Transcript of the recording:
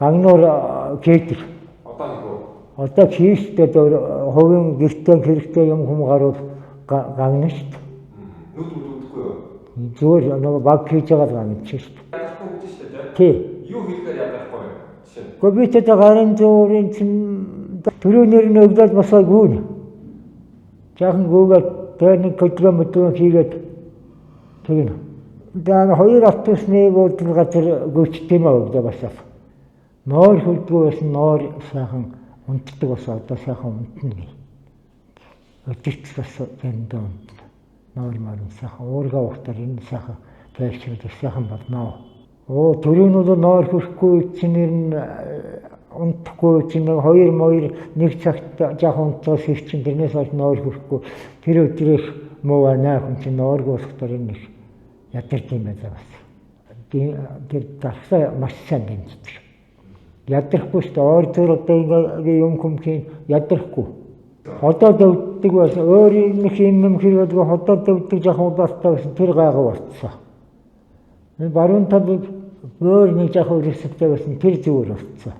гагнуур кээдэг. Одоо хийстэй хувийн гэртээ хэрэгтэй юм хүм гарууд гагна шүү дээ. Нүд үдэхгүй юу? Зүгээр нөгөө баг хийж байгаа гагна ч шүү дээ. Ядархгүй гэж шүү дээ. Тий. Юу хийхээр ядархгүй вэ? Жишээ нь. Гэхдээ би тэд гарын зүрийн чин төрөөнөр нь өгдөл босоо гүн. Жаахан гүгээд тэр нэг километр хийгээд тэгнэ. Dan хоёр автобусны буудлын газар гүйцэтгэх юм аа өгдөө басаа. Ноор хөлдгөө байсан ноор сайхан унтдаг бас одоо сайхан унтна. Өдөрт бас тэнд унтна. Ноор маань сайхан уурга ухтар энэ сайхан тайлшруулах сайхан болно. Оо төрөөнүүд ноор хөрөхгүй чинэр нь унтахгүй чинь хоёр нэг цагт жаахан унтаас их чинь тэрнээс хойш ноор хөрөхгүй тэр өдрөх муу байна хүн чинь нооргүй усхтар энэ ядарч юм байна бас. Тэр дарсаа маш сайн дэмждэг. Ядрахгүй шүү дээ. Оор зөр одоо ингээ юм хүмхийн ядрахгүй. Хотод өвддөг бас өөр нэг юм хэрэг хотод өвддөг жаахан удаатай бас тэр гайгүй болцсон. Энэ баруун талд өөр нэг жаахан өрсөлдөй байсан тэр зүгээр болцсон.